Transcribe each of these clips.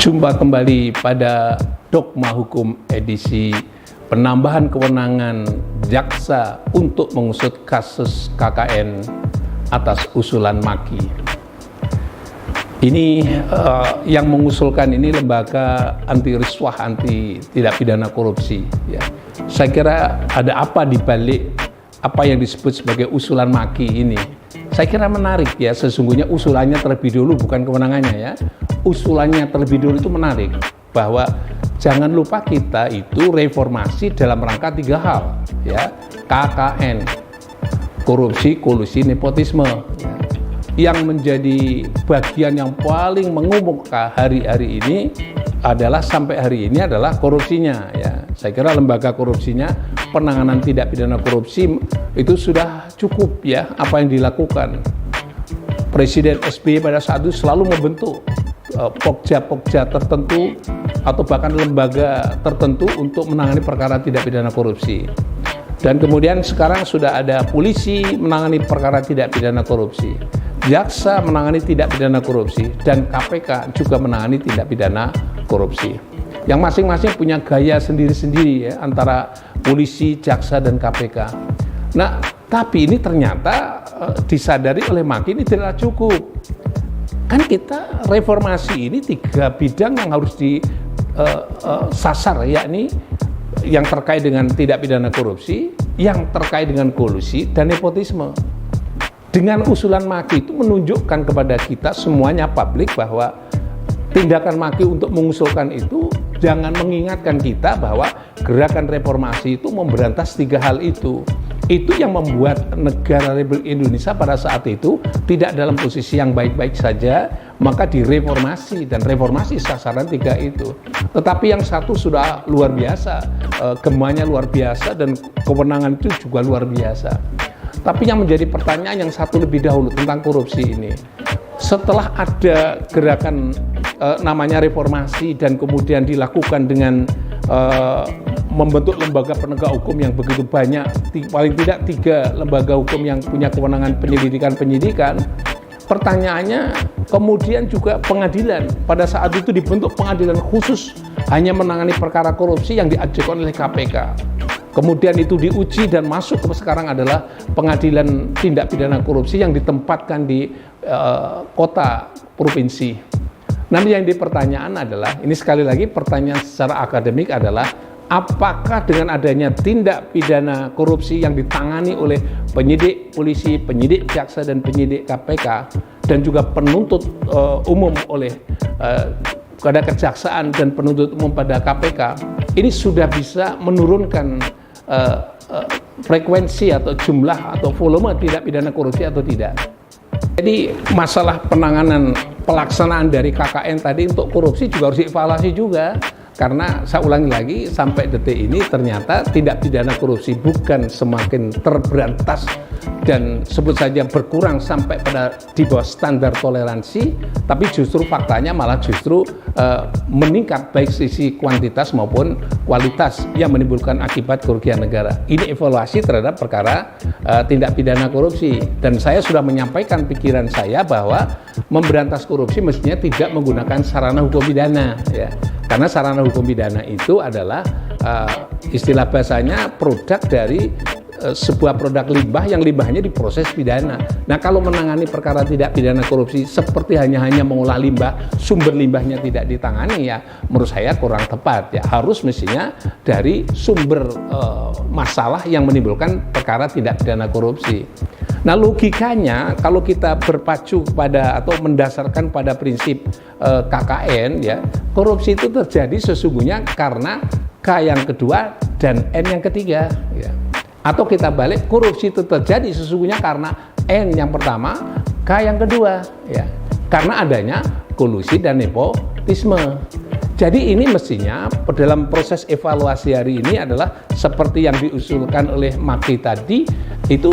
Jumpa kembali pada Dogma Hukum edisi penambahan kewenangan jaksa untuk mengusut kasus KKN atas usulan Maki. Ini yang mengusulkan ini lembaga anti riswah, anti tindak pidana korupsi. Ya. Saya kira ada apa di balik apa yang disebut sebagai usulan Maki ini. Saya kira menarik ya, sesungguhnya usulannya terlebih dulu, bukan kewenangannya ya. Usulannya terlebih dulu itu menarik, bahwa jangan lupa kita itu reformasi dalam rangka 3 hal ya. KKN, korupsi, kolusi, nepotisme ya. Yang menjadi bagian yang paling mengemuka hari-hari ini adalah sampai hari ini adalah korupsinya ya. Saya kira lembaga korupsinya, penanganan tindak pidana korupsi itu sudah cukup ya apa yang dilakukan. Presiden SBY pada saat itu selalu membentuk pokja-pokja tertentu atau bahkan lembaga tertentu untuk menangani perkara tindak pidana korupsi. Dan kemudian sekarang sudah ada polisi menangani perkara tidak pidana korupsi, jaksa menangani tindak pidana korupsi, dan KPK juga menangani tindak pidana korupsi. Yang masing-masing punya gaya sendiri-sendiri ya, antara polisi, jaksa, dan KPK. Nah, tapi ini ternyata disadari oleh Maki ini tidak cukup. Kan kita reformasi ini 3 bidang yang harus disasar, yakni yang terkait dengan tindak pidana korupsi, yang terkait dengan kolusi, dan nepotisme. Dengan usulan Maki itu menunjukkan kepada kita semuanya, publik, bahwa tindakan Maki untuk mengusulkan itu jangan mengingatkan kita bahwa gerakan reformasi itu memberantas 3 hal itu. Itu yang membuat negara Republik Indonesia pada saat itu tidak dalam posisi yang baik-baik saja, maka direformasi, dan reformasi sasaran 3 itu. Tetapi yang satu sudah luar biasa, gemanya luar biasa, dan kewenangan itu juga luar biasa. Tapi yang menjadi pertanyaan yang satu lebih dahulu tentang korupsi ini. Setelah ada gerakan namanya reformasi dan kemudian dilakukan dengan membentuk lembaga penegak hukum yang begitu banyak, paling tidak 3 lembaga hukum yang punya kewenangan penyidikan. Pertanyaannya kemudian juga pengadilan. Pada saat itu dibentuk pengadilan khusus hanya menangani perkara korupsi yang diajukan oleh KPK. Kemudian itu diuji dan masuk ke sekarang adalah pengadilan tindak pidana korupsi yang ditempatkan di kota provinsi. Nanti yang dipertanyaan adalah, ini sekali lagi pertanyaan secara akademik adalah, apakah dengan adanya tindak pidana korupsi yang ditangani oleh penyidik polisi, penyidik jaksa, dan penyidik KPK, dan juga penuntut umum oleh pada kejaksaan dan penuntut umum pada KPK, ini sudah bisa menurunkan frekuensi atau jumlah atau volume tindak pidana korupsi atau tidak. Jadi masalah penanganan pelaksanaan dari KKN tadi untuk korupsi juga harus dievaluasi juga. Karena saya ulangi lagi, sampai detik ini ternyata tindak pidana korupsi bukan semakin terberantas dan sebut saja berkurang sampai pada di bawah standar toleransi, tapi justru faktanya malah justru meningkat baik sisi kuantitas maupun kualitas yang menimbulkan akibat kerugian negara. Ini evaluasi terhadap perkara tindak pidana korupsi, dan saya sudah menyampaikan pikiran saya bahwa memberantas korupsi mestinya tidak menggunakan sarana hukum pidana ya. Karena sarana hukum pidana itu adalah istilah bahasanya produk dari sebuah produk limbah yang limbahnya diproses pidana. Nah, kalau menangani perkara tidak pidana korupsi seperti hanya mengolah limbah, sumber limbahnya tidak ditangani, ya menurut saya kurang tepat ya. Harus mestinya dari sumber masalah yang menimbulkan perkara tidak pidana korupsi. Nah, logikanya kalau kita berpacu pada atau mendasarkan pada prinsip KKN ya, korupsi itu terjadi sesungguhnya karena K yang kedua dan N yang ketiga ya. Atau kita balik, korupsi itu terjadi sesungguhnya karena N yang pertama, K yang kedua ya. Karena adanya kolusi dan nepotisme. Jadi ini mestinya dalam proses evaluasi hari ini adalah seperti yang diusulkan oleh Maki tadi, itu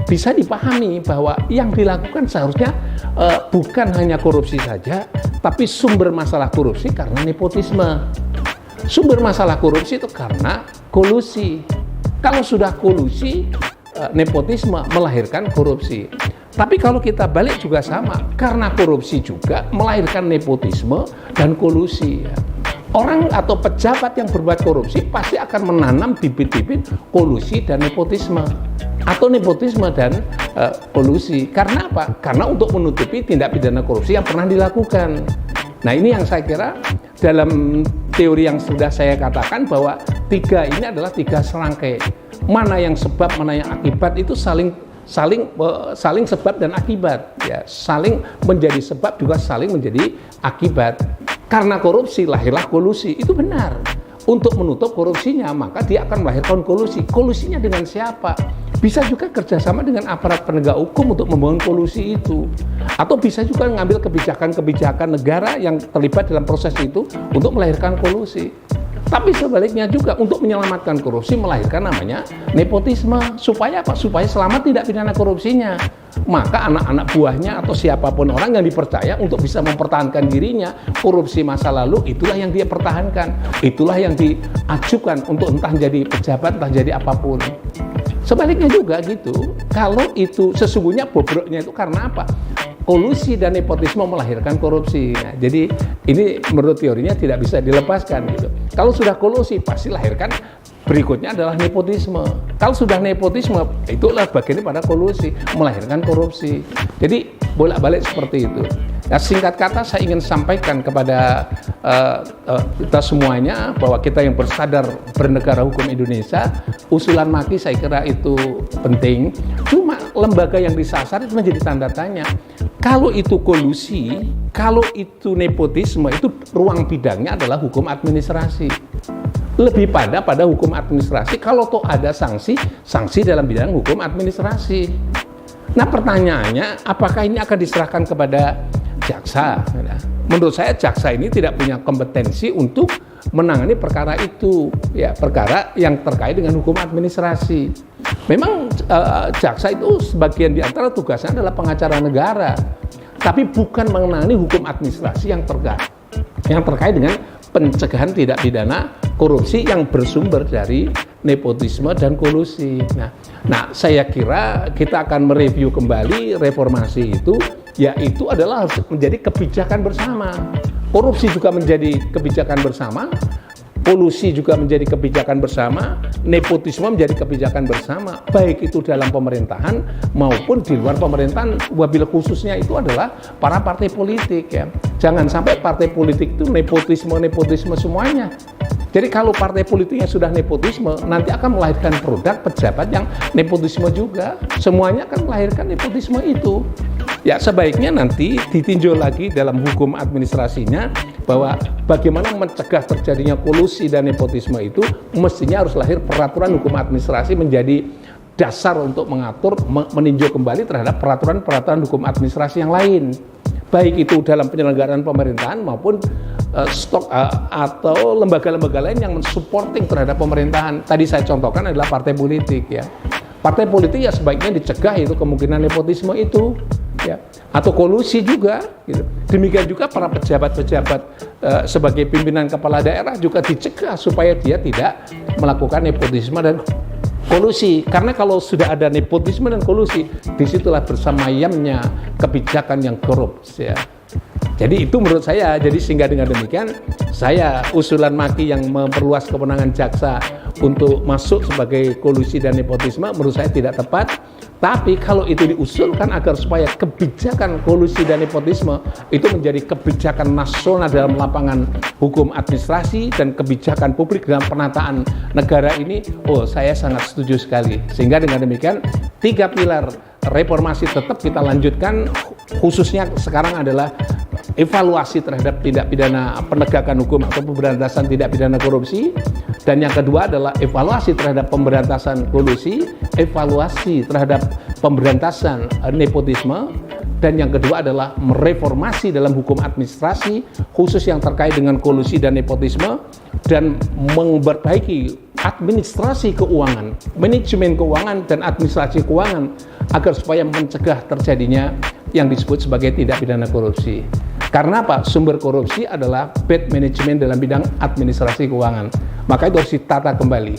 bisa dipahami bahwa yang dilakukan seharusnya bukan hanya korupsi saja, tapi sumber masalah korupsi karena nepotisme. Sumber masalah korupsi itu karena kolusi. Kalau sudah kolusi, nepotisme melahirkan korupsi. Tapi kalau kita balik juga sama, karena korupsi juga melahirkan nepotisme dan kolusi. Ya. Orang atau pejabat yang berbuat korupsi pasti akan menanam bibit-bibit kolusi dan nepotisme. Atau nepotisme dan kolusi. Karena apa? Karena untuk menutupi tindak pidana korupsi yang pernah dilakukan. Nah ini yang saya kira dalam teori yang sudah saya katakan bahwa tiga ini adalah tiga serangkai. Mana yang sebab, mana yang akibat itu saling sebab dan akibat, ya, saling menjadi sebab juga saling menjadi akibat. Karena korupsi lahirlah kolusi, itu benar. Untuk menutup korupsinya maka dia akan melahirkan kolusi. Kolusinya dengan siapa? Bisa juga kerjasama dengan aparat penegak hukum untuk membangun kolusi itu, atau bisa juga mengambil kebijakan-kebijakan negara yang terlibat dalam proses itu untuk melahirkan kolusi. Tapi sebaliknya juga untuk menyelamatkan korupsi melahirkan namanya nepotisme. Supaya apa? Supaya selamat tidak pidana korupsinya. Maka anak-anak buahnya atau siapapun orang yang dipercaya untuk bisa mempertahankan dirinya, korupsi masa lalu itulah yang dia pertahankan. Itulah yang diajukan untuk entah jadi pejabat, entah jadi apapun. Sebaliknya juga gitu. Kalau itu sesungguhnya bobroknya itu karena apa? Kolusi dan nepotisme melahirkan korupsi. Nah, jadi ini menurut teorinya tidak bisa dilepaskan gitu. Kalau sudah kolusi pasti lahirkan berikutnya adalah nepotisme. Kalau sudah nepotisme itulah bagian pada kolusi, melahirkan korupsi. Jadi bolak-balik seperti itu. Nah, singkat kata saya ingin sampaikan kepada kita semuanya bahwa kita yang bersadar bernegara hukum Indonesia, usulan Maki saya kira itu penting. Cuma lembaga yang disasar itu menjadi tanda tanya. Kalau itu kolusi, kalau itu nepotisme, itu ruang bidangnya adalah hukum administrasi. Lebih pada hukum administrasi kalau toh ada sanksi dalam bidang hukum administrasi. Nah pertanyaannya, apakah ini akan diserahkan kepada jaksa? Menurut saya jaksa ini tidak punya kompetensi untuk menangani perkara itu, ya, perkara yang terkait dengan hukum administrasi. Memang jaksa itu sebagian di antara tugasnya adalah pengacara negara, tapi bukan menangani hukum administrasi yang terkait dengan pencegahan tindak pidana korupsi yang bersumber dari nepotisme dan kolusi. Nah, saya kira kita akan mereview kembali reformasi itu, yaitu adalah harus menjadi kebijakan bersama. Korupsi juga menjadi kebijakan bersama, kolusi juga menjadi kebijakan bersama, nepotisme menjadi kebijakan bersama, baik itu dalam pemerintahan maupun di luar pemerintahan, wabil khususnya itu adalah para partai politik, ya. Jangan sampai partai politik itu nepotisme semuanya. Jadi kalau partai politiknya sudah nepotisme, nanti akan melahirkan produk pejabat yang nepotisme juga. Semuanya akan melahirkan nepotisme itu. Ya sebaiknya nanti ditinjau lagi dalam hukum administrasinya bahwa bagaimana mencegah terjadinya kolusi dan nepotisme itu mestinya harus lahir peraturan hukum administrasi menjadi dasar untuk mengatur, meninjau kembali terhadap peraturan-peraturan hukum administrasi yang lain. Baik itu dalam penyelenggaraan pemerintahan maupun atau lembaga-lembaga lain yang mensupporting terhadap pemerintahan. Tadi saya contohkan adalah partai politik, ya. Partai politik ya sebaiknya dicegah itu kemungkinan nepotisme itu, ya, atau kolusi juga, gitu. Demikian juga para pejabat-pejabat sebagai pimpinan kepala daerah juga dicegah supaya dia tidak melakukan nepotisme dan kolusi. Karena kalau sudah ada nepotisme dan kolusi, disitulah bersamayamnya kebijakan yang korup, ya. Jadi itu menurut saya. Jadi sehingga dengan demikian saya usulan Maki yang memperluas kewenangan jaksa untuk masuk sebagai kolusi dan nepotisme menurut saya tidak tepat. Tapi kalau itu diusulkan agar supaya kebijakan kolusi dan nepotisme itu menjadi kebijakan nasional dalam lapangan hukum administrasi dan kebijakan publik dalam penataan negara ini, saya sangat setuju sekali. Sehingga dengan demikian 3 pilar reformasi tetap kita lanjutkan, khususnya sekarang adalah evaluasi terhadap tindak pidana penegakan hukum atau pemberantasan tindak pidana korupsi, dan yang kedua adalah evaluasi terhadap pemberantasan kolusi, evaluasi terhadap pemberantasan nepotisme, dan yang kedua adalah mereformasi dalam hukum administrasi khusus yang terkait dengan kolusi dan nepotisme, dan memperbaiki administrasi keuangan, manajemen keuangan dan administrasi keuangan agar supaya mencegah terjadinya yang disebut sebagai tindak pidana korupsi. Karena apa? Sumber korupsi adalah bad management dalam bidang administrasi keuangan. Maka itu harus ditata kembali.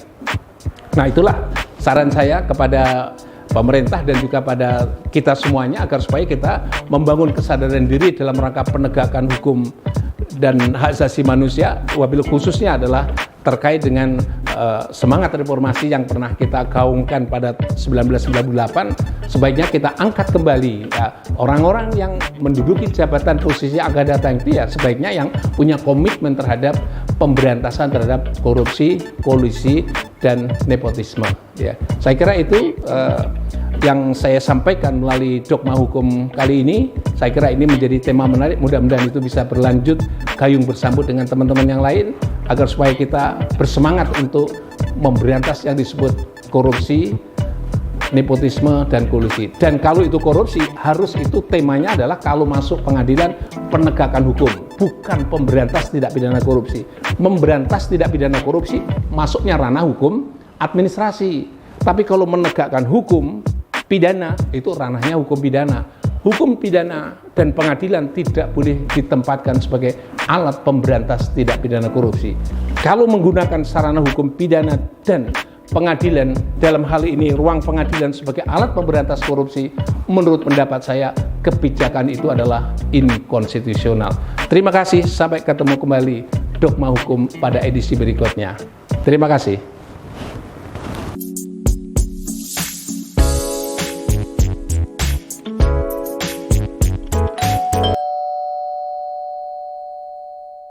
Nah itulah saran saya kepada pemerintah dan juga pada kita semuanya agar supaya kita membangun kesadaran diri dalam rangka penegakan hukum dan hak asasi manusia, wabil khususnya adalah terkait dengan semangat reformasi yang pernah kita gaungkan pada 1998. Sebaiknya kita angkat kembali ya, orang-orang yang menduduki jabatan posisi yang akan datang itu ya sebaiknya yang punya komitmen terhadap pemberantasan terhadap korupsi, kolusi, dan nepotisme ya. Saya kira itu yang saya sampaikan melalui dogma hukum kali ini. Saya kira ini menjadi tema menarik, mudah-mudahan itu bisa berlanjut gayung bersambut dengan teman-teman yang lain agar supaya kita bersemangat untuk memberantas yang disebut korupsi, nepotisme, dan kolusi. Dan kalau itu korupsi, harus itu temanya adalah kalau masuk pengadilan penegakan hukum, bukan pemberantas tindak pidana korupsi. Memberantas tindak pidana korupsi masuknya ranah hukum administrasi. Tapi kalau menegakkan hukum pidana, itu ranahnya hukum pidana. Hukum pidana dan pengadilan tidak boleh ditempatkan sebagai alat pemberantas tindak pidana korupsi. Kalau menggunakan sarana hukum pidana dan pengadilan, dalam hal ini ruang pengadilan sebagai alat pemberantas korupsi, menurut pendapat saya kebijakan itu adalah inkonstitusional. Terima kasih, sampai ketemu kembali dogma hukum pada edisi berikutnya. Terima kasih.